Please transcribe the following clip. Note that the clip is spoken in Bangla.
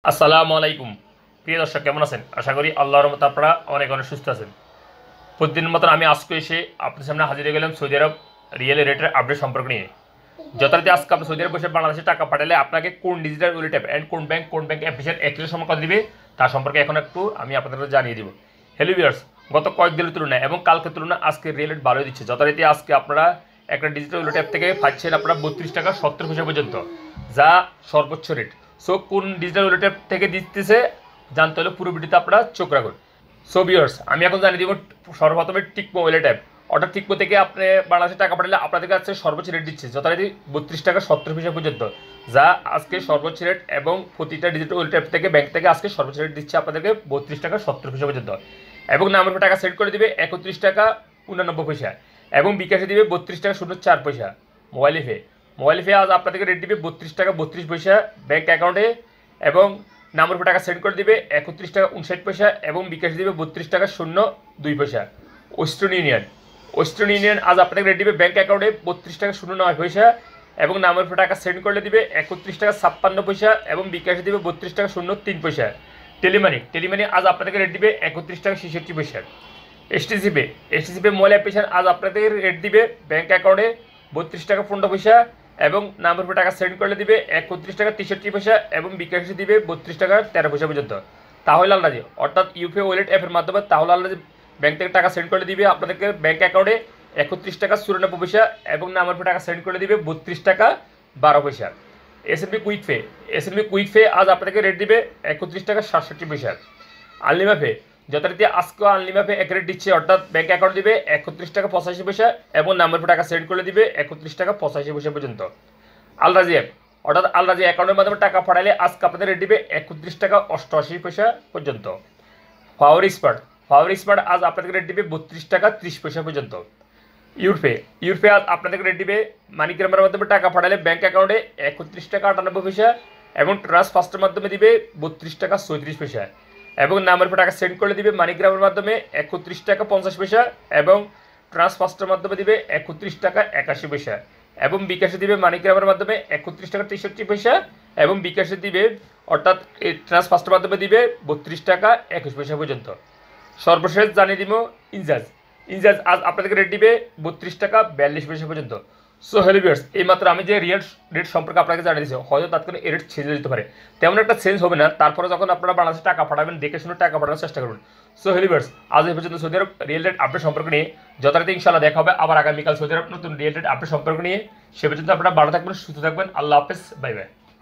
আসসালামু আলাইকুম। প্রিয় দর্শক, কেমন আছেন? আশা করি আল্লাহর রহমতে আপনারা অনেক অনেক সুস্থ আছেন। প্রতিদিনের মতন আমি আজকে এসে আপনার সামনে হাজির হয়ে গেলাম সৌদি আরব রিয়েল রেটের আপডেট সম্পর্ক নিয়ে। যথারীতি আজকে আপনি সৌদি আরব বসে বাংলাদেশে টাকা পাঠালে আপনাকে কোন ডিজিটাল ওয়ালেট অ্যাপ অ্যান্ড কোন ব্যাংক অ্যাপ্লিকেশন একই সময় কথা দিবে তার সম্পর্কে এখন একটু আমি আপনাদের জানিয়ে দিব। হ্যালো ভিউয়ার্স, গত কয়েকদিনের তুলনায় এবং কালকের তুলনায় আজকে রিয়েল রেট ভালোই দিচ্ছে। যথারীতি আজকে আপনারা একটা ডিজিটাল ওয়ালেট অ্যাপ থেকে পাচ্ছেন আপনারা 32 টাকা 70 পয়সা পর্যন্ত, যা সর্বোচ্চ রেট। সো কোন ডিজিটাল ওয়ালেট অ্যাপ থেকে দিতেছে জানতে হলে পুরো ভিডিওতে আপনারা চোখ রাখুন। সো ভিউয়ার্স, আমি এখন জানিয়ে দিব সর্বপ্রথমে টিকমো ওয়ালেট অ্যাপ। অর্থাৎ টিকমো থেকে আপনি বাংলাদেশে টাকা পাঠালে আপনাদের কাছে সর্বোচ্চ রেট দিচ্ছে যথারীতি 32 টাকা 70 পয়সা পর্যন্ত, যা আজকে সর্বোচ্চ রেট। এবং প্রতিটা ডিজিটাল ওয়ালেট অ্যাপ থেকে ব্যাংক থেকে আজকে সর্বোচ্চ রেট দিচ্ছে আপনাদেরকে 32 টাকা 70 পয়সা পর্যন্ত। এবং নামের উপর টাকা সেট করে দিবে 31 টাকা 89 পয়সা, এবং বিকাশে দিবে 32 টাকা 04 পয়সা। মোবাইল ফে আজ আপনাদেরকে রেট দিবে 32 টাকা 32 পয়সা ব্যাংক অ্যাকাউন্টে, এবং নামের উপর টাকা সেন্ড করে দিবে 31 টাকা 59 পয়সা, এবং বিকাশ দিবে 32 টাকা 02 পয়সা। ওয়েস্টার্ন ইউনিয়ন আজ আপনাকে রেট দিবে ব্যাংক অ্যাকাউন্টে 32 টাকা 09 পয়সা, এবং নামের উপর টাকা সেন্ড করলে দিবে 31 টাকা 56 পয়সা, এবং বিকাশে দিবে 32 টাকা 03 পয়সা। টেলিমানি আজ আপনাদেরকে রেট দিবে 31 টাকা 66 পয়সা। এসটিসি মোবাইল অ্যাপ্লিকেশন আজ আপনাদের রেট দিবে ব্যাংক অ্যাকাউন্টে 32 টাকা 15 পয়সা, এবং নামের উপর টাকা সেন্ড করলে দিবে 31 টাকা 63 পয়সা, এবং বিকাশে দিবে 32 টাকা 13 পয়সা পর্যন্ত। তাহলে আল্লাজি অর্থাৎ ইউপিআই ওয়ালেট অ্যাপের মাধ্যমে তাহলে আল্লাজি ব্যাংক থেকে টাকা সেন্ড করে দিবে আপনাদেরকে ব্যাংক অ্যাকাউন্টে 31 টাকা 94 পয়সা, এবং নামের উপর টাকা সেন্ড করে দিবে 32 টাকা 12 পয়সা। এসএনবি কুইক পে আজ আপনাদেরকে রেট দিবে 31 টাকা 67 পয়সা। আনলিমা পে যথারীতি আজকে আনলিমা পে এক রেট দিচ্ছে, অর্থাৎ ব্যাংক অ্যাকাউন্ট দিবে 31 টাকা 85 পয়সা, এবং নামের উপর টাকা সেন্ড করে দিবে 31 টাকা 85 পয়সা পর্যন্ত। আলরাজি অ্যাপ অর্থাৎ আলরাজি অ্যাকাউন্টের মাধ্যমে টাকা পাঠালে আজকে আপনাদের রেট দিবে 31 টাকা 88 পয়সা পর্যন্ত। পাওয়ার স্মার্ট আজ আপনাদের রেট দিবে 32 টাকা 30 পয়সা পর্যন্ত। ইউরপে আজ আপনাদের রেট দিবে মানিগ্রামের মাধ্যমে টাকা পাঠালে ব্যাংক অ্যাকাউন্টে 31 টাকা 98 পয়সা, এবং ট্রান্সফার্স্টের মাধ্যমে দিবে 32 টাকা 37 পয়সা, এবং নামের উপর টাকা সেন্ড করলে দিবে মানিগ্রামের মাধ্যমে 31 টাকা 50 পয়সা, এবং ট্রান্সফার্স্টের মাধ্যমে দিবে 31 টাকা 81 পয়সা, এবং বিকাশে দিবে মানিগ্রামের মাধ্যমে 31 টাকা 63 পয়সা, এবং বিকাশে দিবে অর্থাৎ এই ট্রান্সফার্স্টের মাধ্যমে দিবে 32 টাকা 21 পয়সা পর্যন্ত। সর্বশেষ জানিয়ে দিব ইনচার্জ আজ আপনাদেরকে রেট দিবে 32 টাকা 42 পয়সা পর্যন্ত। সো হ্যালো ভিউয়ার্স, এইমাত্র আমি যে রিয়েল রেট সম্পর্কে আপনাকে জানিয়ে দিয়েছি, হয়তো তাৎক্ষণিক এই রেট চেঞ্জ হয়ে যেতে পারে, তেমন একটা চেঞ্জ হবে না। তারপরে যখন আপনারা বাংলাদেশে টাকা পাঠাবেন দেখে শুনে টাকা পাঠানোর চেষ্টা করুন। সো হ্যালো ভিউয়ার্স, আজ এই পর্যন্ত সৌদি আরব রিয়েল রেট আপডেট সম্পর্ক নিয়ে। যথারীতি ইনশাআল্লাহ দেখা হবে আবার আগামীকাল সৌদি আরব নতুন রিয়েল রেট আপডেট সম্পর্ক নিয়ে। সে পর্যন্ত আপনারা ভালো থাকবেন, সুস্থ থাকবেন। আল্লাহ হাফেজ, বাই বাই।